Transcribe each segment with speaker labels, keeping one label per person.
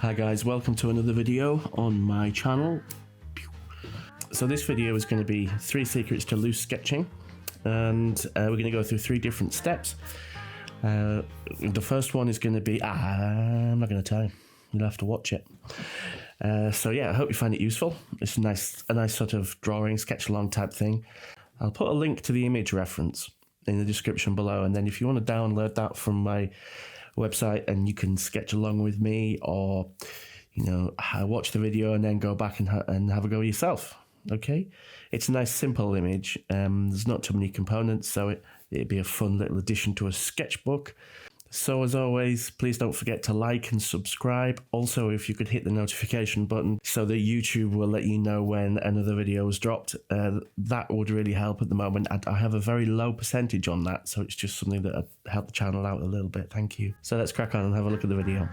Speaker 1: Hi guys, welcome to another video on my channel. So this video is going to be 3 secrets to loose sketching, and we're going to go through 3 different steps. The first one is going to be, I'm not going to tell you, you'll have to watch it. So yeah, I hope you find it useful. It's a nice sort of drawing, sketch along type thing. I'll put a link to the image reference in the description below, and then if you want to download that from my website and you can sketch along with me, or watch the video and then go back and have a go yourself. Okay, it's a nice simple image. There's not too many components, so it'd be a fun little addition to a sketchbook. So as always, please don't forget to like and subscribe. Also, if you could hit the notification button so that YouTube will let you know when another video is dropped, that would really help at the moment. I have a very low percentage on that, so it's just something that would help the channel out a little bit. Thank you. So let's crack on and have a look at the video.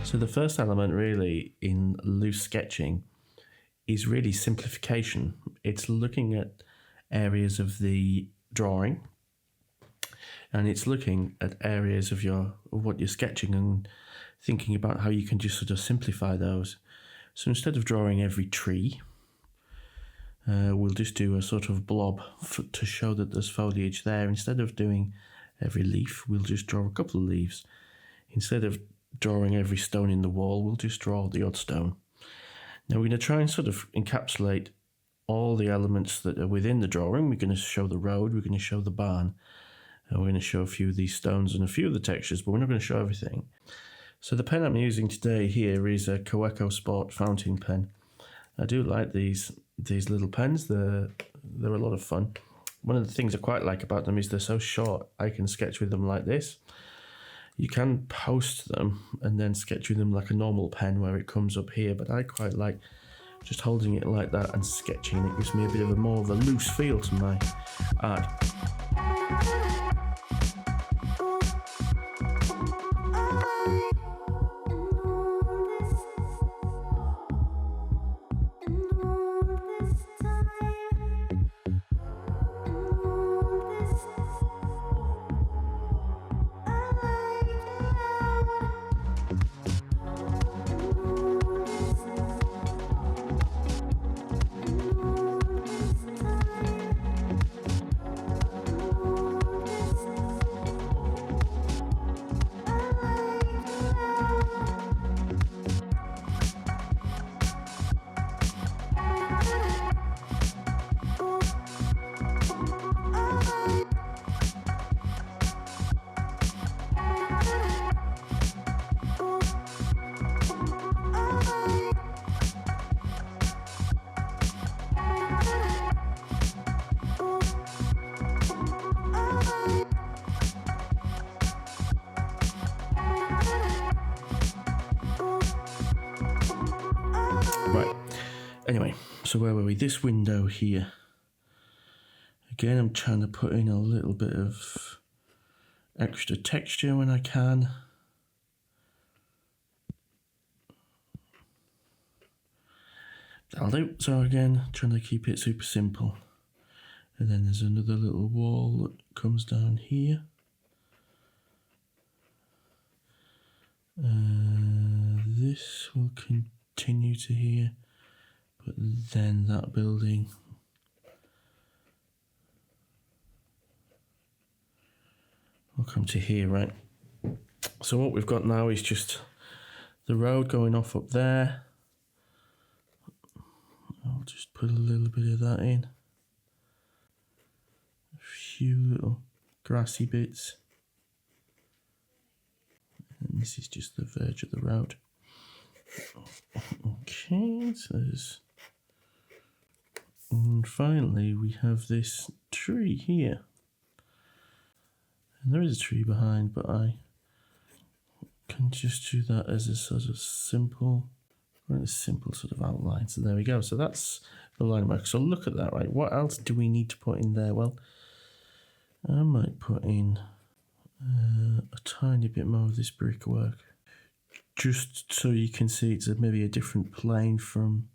Speaker 1: So the first element really in loose sketching is really simplification. It's looking at areas of the drawing, and it's looking at areas of what you're sketching and thinking about how you can just sort of simplify those. So instead of drawing every tree, we'll just do a sort of blob to show that there's foliage there. Instead of doing every leaf, we'll just draw a couple of leaves. Instead of drawing every stone in the wall, we'll just draw the odd stone. Now we're going to try and sort of encapsulate all the elements that are within the drawing. We're going to show the road, we're going to show the barn, and we're going to show a few of these stones and a few of the textures, but we're not going to show everything. So the pen I'm using today here is a Coeco Sport fountain pen. I do like these little pens. They're a lot of fun. One of the things I quite like about them is they're so short. I can sketch with them like this. You can post them and then sketch with them like a normal pen where it comes up here, but I quite like just holding it like that and sketching. It gives me a bit of more of a loose feel to my art. Right, anyway, so where were we? This window here. Again, I'm trying to put in a little bit of extra texture when I can. That'll do. So again, trying to keep it super simple. And then there's another little wall that comes down here. This will continue to here, but then that building will come to here, right? So what we've got now is just the road going off up there. I'll just put a little bit of that in. A few little grassy bits. And this is just the verge of the road. Okay, so and finally we have this tree here. And there is a tree behind, but I can just do that as a sort of simple sort of outline. So there we go. So that's the line work. So look at that, right? What else do we need to put in there? Well, I might put in a tiny bit more of this brickwork, just so you can see it's maybe a different plane from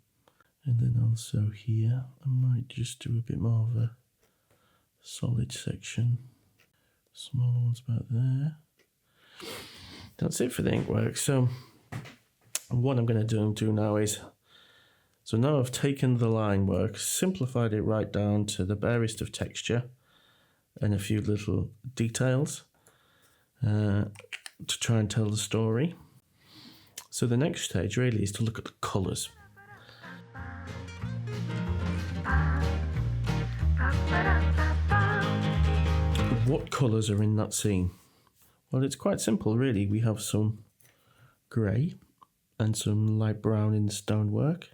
Speaker 1: And then also here, I might just do a bit more of a solid section. Smaller ones about there. That's it for the ink work. So what I'm going to do now is, so now I've taken the line work, simplified it right down to the barest of texture and a few little details to try and tell the story. So the next stage really is to look at the colours. What colours are in that scene? Well, it's quite simple really. We have some grey and some light brown in the stonework.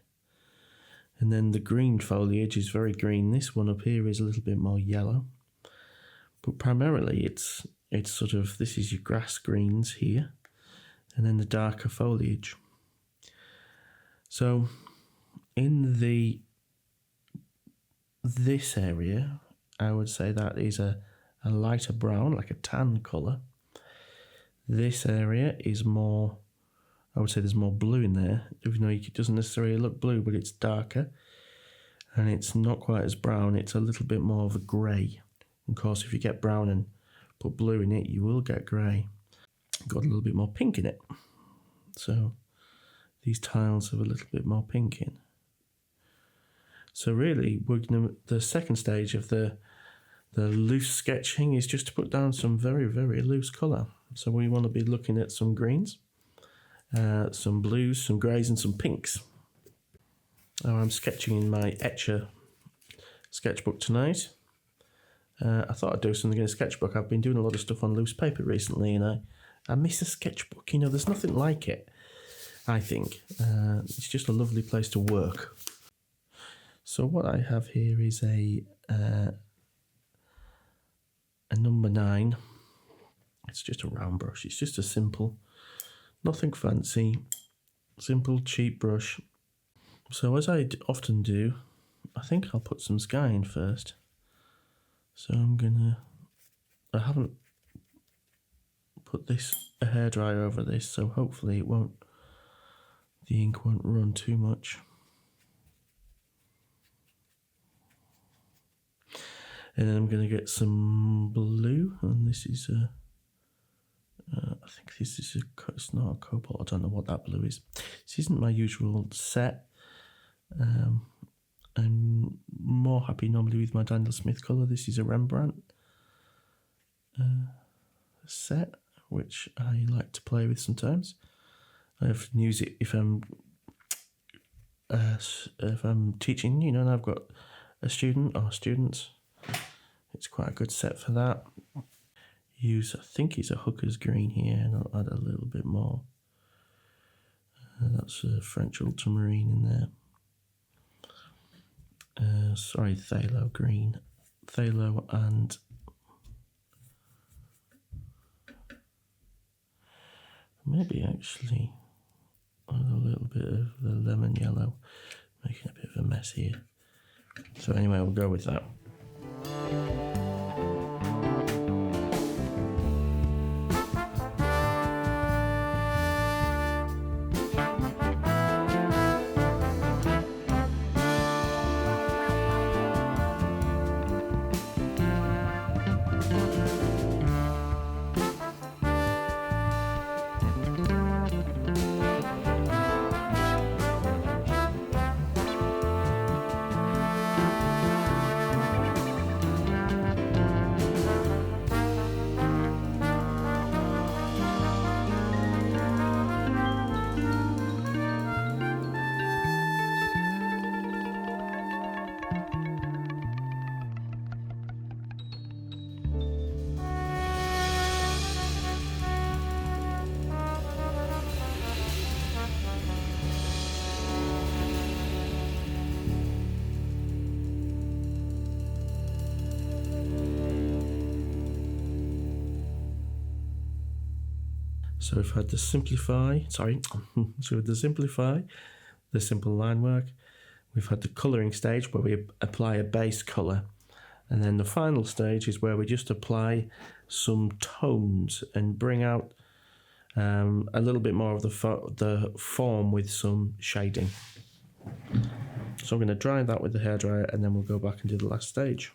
Speaker 1: And then the green foliage is very green. This one up here is a little bit more yellow. But primarily it's sort of, this is your grass greens here. And then the darker foliage. So in this area, I would say that is a lighter brown, like a tan colour. This area is more, I would say there's more blue in there, even though it doesn't necessarily look blue, but it's darker. And it's not quite as brown, it's a little bit more of a grey. Of course, if you get brown and put blue in it, you will get grey. Got a little bit more pink in it. So these tiles have a little bit more pink in. So really, the second stage of the loose sketching is just to put down some very, very loose colour. So we want to be looking at some greens, some blues, some greys and some pinks. Now I'm sketching in my Etcher sketchbook tonight. I thought I'd do something in a sketchbook. I've been doing a lot of stuff on loose paper recently and I miss a sketchbook. You know, there's nothing like it, I think. It's just a lovely place to work. So what I have here is a number 9. It's just a round brush. It's just a simple, nothing fancy, simple, cheap brush. So as I often do, I think I'll put some sky in first. So I haven't put a hairdryer over this, so hopefully the ink won't run too much. And then I'm going to get some blue, and this is I think this is it's not a cobalt, I don't know what that blue is. This isn't my usual set. I'm more happy normally with my Daniel Smith colour. This is a Rembrandt set, which I like to play with sometimes. I often use it if I'm teaching, you know, and I've got a student or students. It's quite a good set for that. I think it's a Hooker's green here, and I'll add a little bit more. That's a French ultramarine in there. Phthalo green. Phthalo and maybe actually a little bit of the lemon yellow, making a bit of a mess here. So anyway, we'll go with that. So we've had the simplify, the simple line work. We've had the colouring stage where we apply a base colour. And then the final stage is where we just apply some tones and bring out a little bit more of the form with some shading. So I'm going to dry that with the hairdryer and then we'll go back and do the last stage.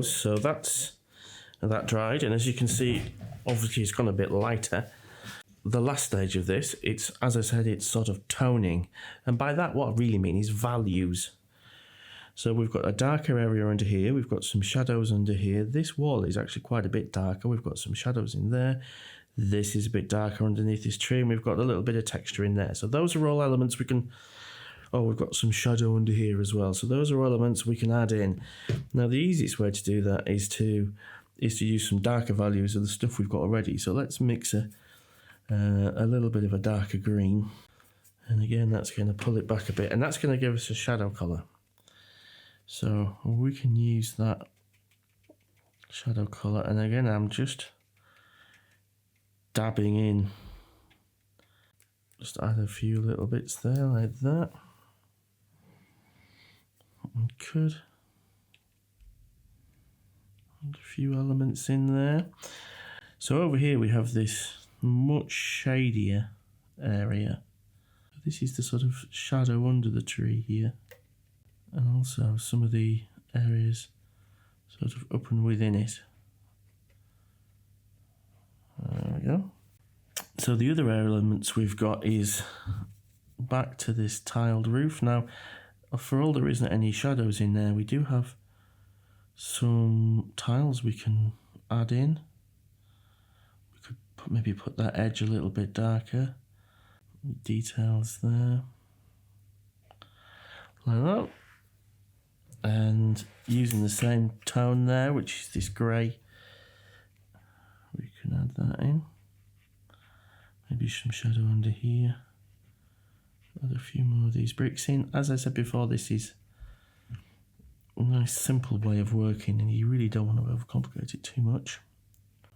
Speaker 1: So that dried, and as you can see, obviously it's gone a bit lighter. The last stage of this, it's, as I said, it's sort of toning, and by that what I really mean is values. So we've got a darker area under here, we've got some shadows under here. This wall is actually quite a bit darker, we've got some shadows in there. This is a bit darker underneath this tree, and we've got a little bit of texture in there. So those are all elements we can... Oh, we've got some shadow under here as well. So those are elements we can add in. Now the easiest way to do that is to use some darker values of the stuff we've got already. So let's mix a little bit of a darker green. And again, that's going to pull it back a bit, and that's going to give us a shadow colour. So we can use that shadow colour, and again I'm just dabbing in, just add a few little bits there like that. We could add a few elements in there. So over here we have this much shadier area. This is the sort of shadow under the tree here. And also some of the areas sort of up and within it. There we go. So the other elements we've got is back to this tiled roof. Now, for all there isn't any shadows in there, we do have some tiles we can add in. We could maybe put that edge a little bit darker. Details there. Like that. And using the same tone there, which is this grey, we can add that in. Maybe some shadow under here. Add a few more of these bricks in. As I said before, this is a nice simple way of working, and you really don't want to overcomplicate it too much.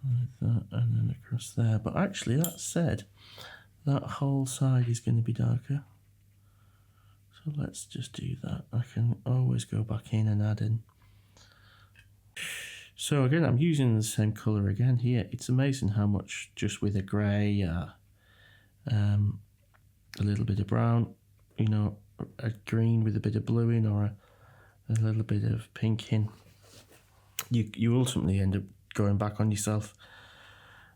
Speaker 1: Like that, and then across there. But actually, that said, that whole side is going to be darker. So let's just do that. I can always go back in and add in. So again, I'm using the same colour again here. It's amazing how much just with a grey, a little bit of brown, you know, a green with a bit of blue in, or a little bit of pink in, you ultimately end up going back on yourself,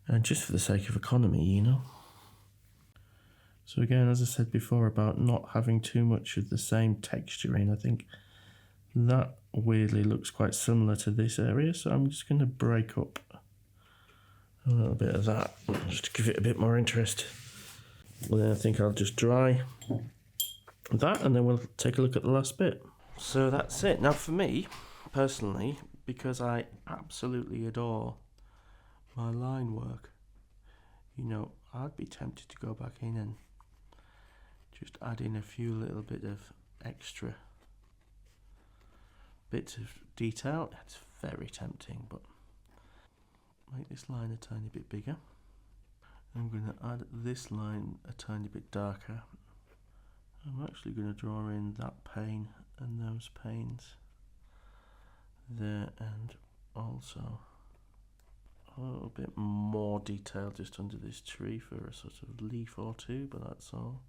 Speaker 1: and just for the sake of economy, you know. So again, as I said before about not having too much of the same texture in, I think that weirdly looks quite similar to this area, so I'm just going to break up a little bit of that just to give it a bit more interest. Well, then I think I'll just dry that, and then we'll take a look at the last bit. So that's it. Now for me, personally, because I absolutely adore my line work, you know, I'd be tempted to go back in and just add in a few little bit of extra bits of detail. It's very tempting, but make this line a tiny bit bigger. I'm going to add this line a tiny bit darker. I'm actually going to draw in that pane and those panes there, and also a little bit more detail just under this tree for a sort of leaf or two, but that's all.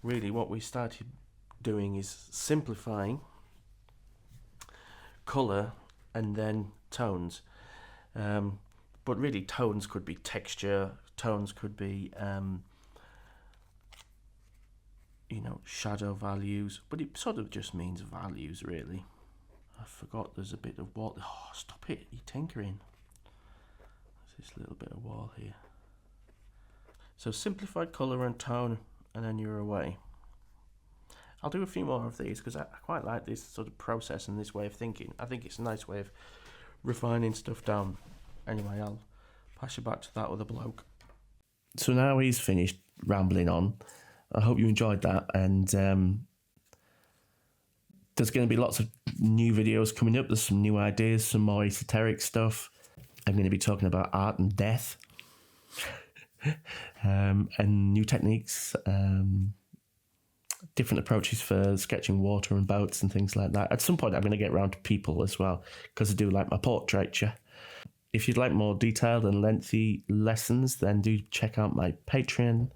Speaker 1: Really what we started doing is simplifying colour and then tones, but really tones could be texture, tones could be you know, shadow values, but it sort of just means values really. I forgot there's a bit of wall. Oh, stop it, you're tinkering. There's this little bit of wall here. So simplified colour and tone, and then you're away. I'll do a few more of these because I quite like this sort of process and this way of thinking. I think it's a nice way of refining stuff down. Anyway, I'll pass you back to that other bloke. So now he's finished rambling on. I hope you enjoyed that, and there's going to be lots of new videos coming up. There's some new ideas, some more esoteric stuff. I'm going to be talking about art and death. And new techniques, different approaches for sketching water and boats and things like that. At some point I'm going to get around to people as well, because I do like my portraiture. If you'd like more detailed and lengthy lessons, then do check out my Patreon.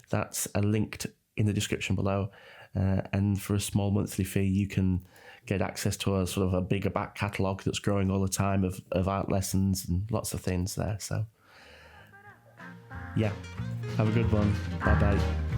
Speaker 1: That's linked in the description below. And for a small monthly fee, you can get access to a sort of a bigger back catalogue that's growing all the time of art lessons and lots of things there. So yeah, have a good one. Bye bye.